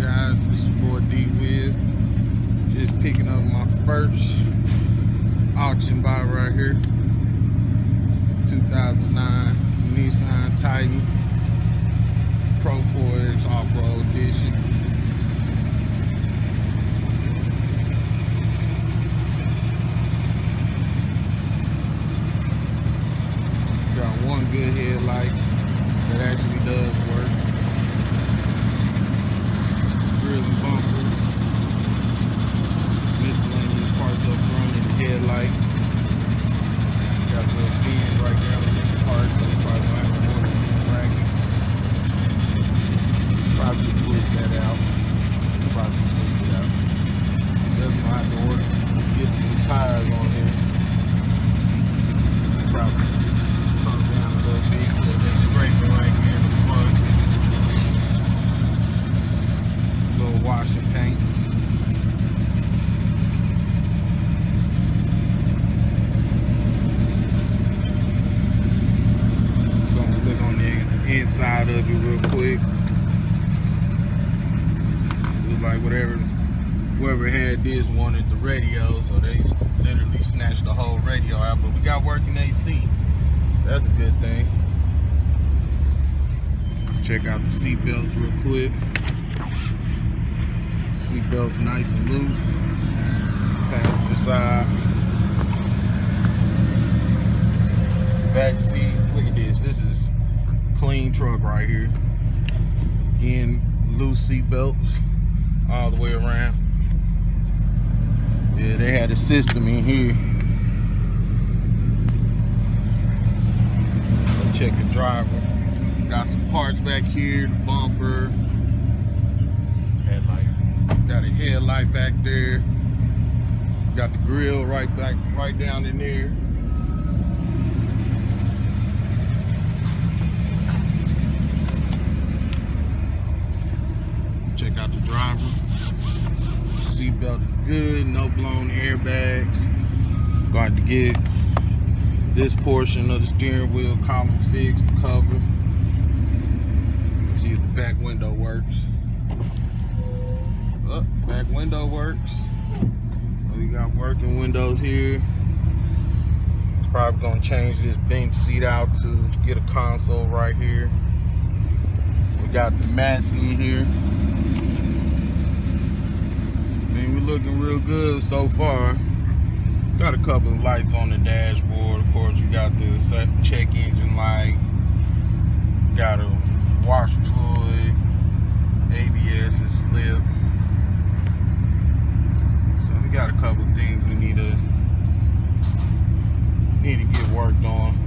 guys? This is your boy D Wiz. Just picking up my first auction buy right here. 2009 Nissan Titan Pro-4X off-road edition. Got one good headlight that actually does work. Grill and bumper. Miscellaneous parts up front and the headlight. Got a little bend right down in this part, so you probably don't have to order this bracket. Probably twist that out. Probably twist it out. Doesn't have to order. Get some tires on here. Probably come down a little bit because they're scraping right here in the front. Little wash and paint. Gonna look on the inside of it real quick. Looks like whoever had this wanted the radio, so they literally snatched the whole radio out. But we got working AC. That's a good thing. Check out the seat belts real quick. Seat belts nice and loose. Passenger side. Back seat. Look at this. This is clean truck right here. Again, loose seat belts all the way around. Yeah, they had a system in here. Check the driver. Got some parts back here, the bumper. Headlight. Got a headlight back there. Got the grill right down in there. Check out the driver. Seatbelt is good, no blown airbags. Got to get this portion of the steering wheel column fixed, cover. See if the back window works. Oh, back window works. We got working windows here. Probably gonna change this bench seat out to get a console right here. We got the mats in here. We're looking real good so far. Got a couple of lights on the dashboard. Of course, you got the check engine light. Got a wash fluid. ABS is slip. So we got a couple of things we need to get worked on.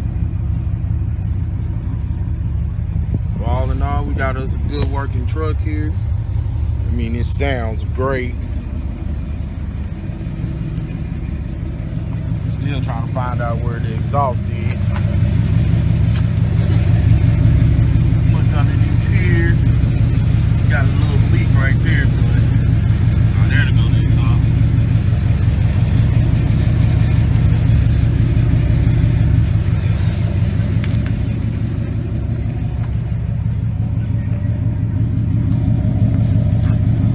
So all in all, we got us a good working truck here. I mean, it sounds great. Still trying to find out where the exhaust is. Look underneath here. Got a little leak right there, but oh, there to go the exhaust.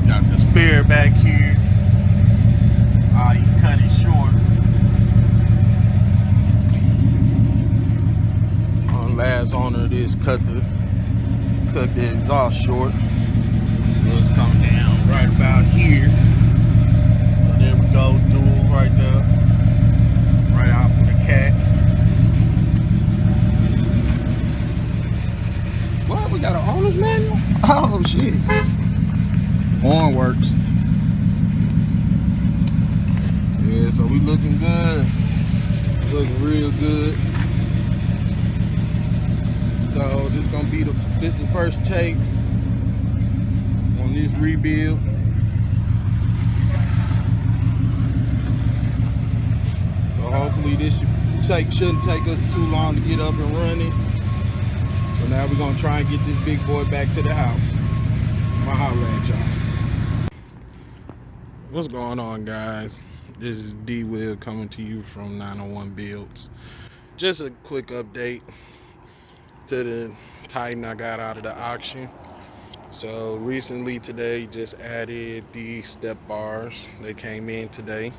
Got the spare back here. You cut it short. Last owner of this cut the exhaust short. So it's come down right about here. So there we go, dual right there. Right out for the cat. What? We got an owner's manual? Oh shit. Horn works. Yeah, so we looking good. Looking real good. So this is gonna be this is the first take on this rebuild. So hopefully this shouldn't take us too long to get up and running. So now we're gonna try and get this big boy back to the house. I'll holler at y'all. What's going on, guys? This is D Will coming to you from 901 Builds. Just a quick update to the Titan I got out of the auction. So recently today just added the step bars. They came in today.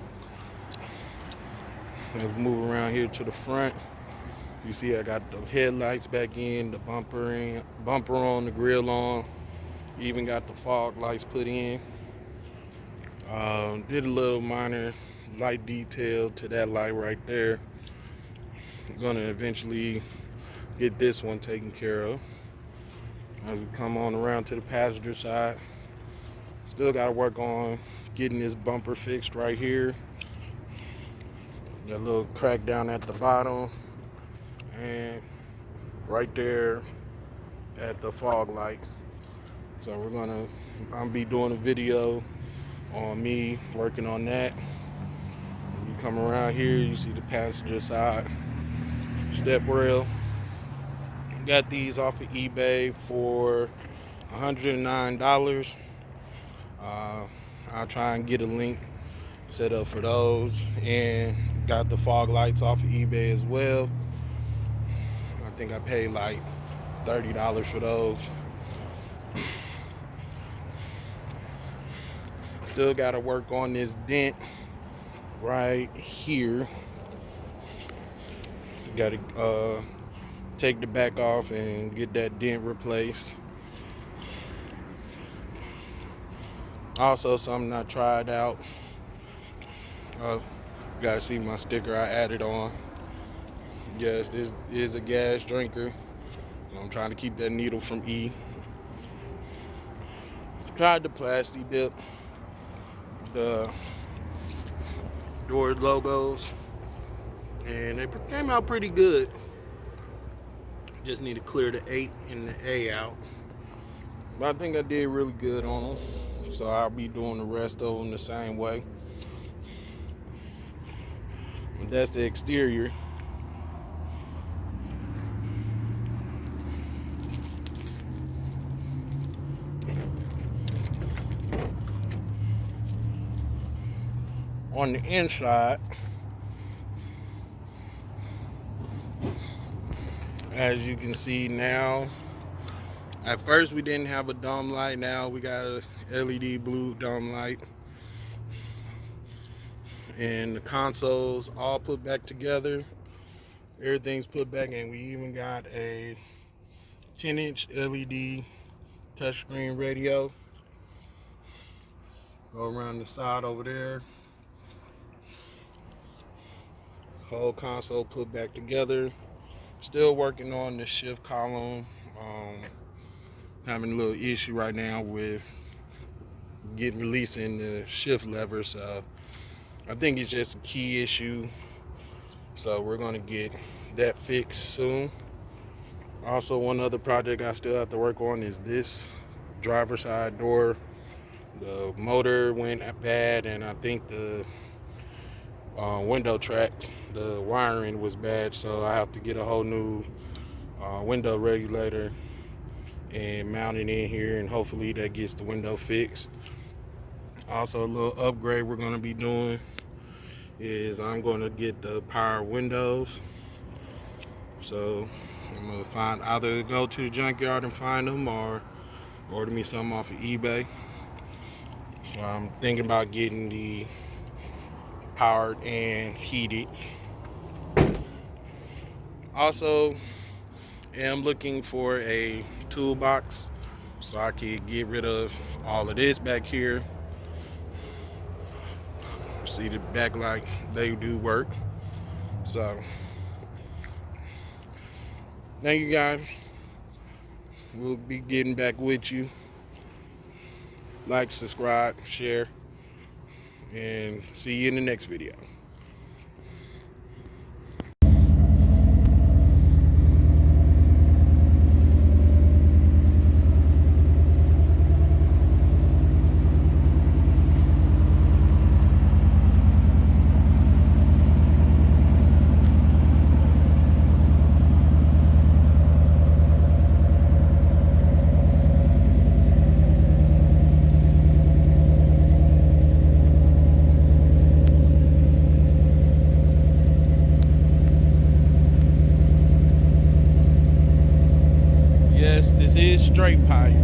Let's move around here to the front. You see I got the headlights back in, the bumper on, the grill on. Even got the fog lights put in. Did a little minor light detail to that light right there. I'm gonna eventually get this one taken care of. As we come on around to the passenger side, still got to work on getting this bumper fixed right here. Got a little crack down at the bottom, and right there at the fog light. So I'm gonna be doing a video on me working on that. You come around here, you see the passenger side step rail. Got these off of eBay for $109. I'll try and get a link set up for those, and got the fog lights off of eBay as well. I think I paid like $30 for those. Still got to work on this dent right here. Got to take the back off and get that dent replaced. Also, something I tried out. You gotta see my sticker I added on. Yes, this is a gas drinker. I'm trying to keep that needle from E. Tried the plastic dip, the door logos, and they came out pretty good. Just need to clear the 8 and the A out. But I think I did really good on them. So I'll be doing the rest of them the same way. But that's the exterior. On the inside, as you can see now, at first we didn't have a dome light. Now we got a LED blue dome light, and the consoles all put back together. Everything's put back, and we even got a 10-inch LED touchscreen radio. Go around the side over there. Whole console put back together. Still working on the shift column. Having a little issue right now with releasing the shift lever, so I think it's just a key issue. So we're gonna get that fixed soon. Also, one other project I still have to work on is this driver's side door. The motor went bad, and I think the window track, the wiring was bad, so I have to get a whole new window regulator and mount it in here, and hopefully that gets the window fixed. Also, a little upgrade we're going to be doing is I'm going to get the power windows. So I'm going to either go to the junkyard and find them, or order me some off of eBay. So I'm thinking about getting the powered and heated. Also, am looking for a toolbox so I can get rid of all of this back here. See the backlight, they do work. So thank you guys. We'll be getting back with you. Like, subscribe, share, and see you in the next video. Yes, this is straight pipe.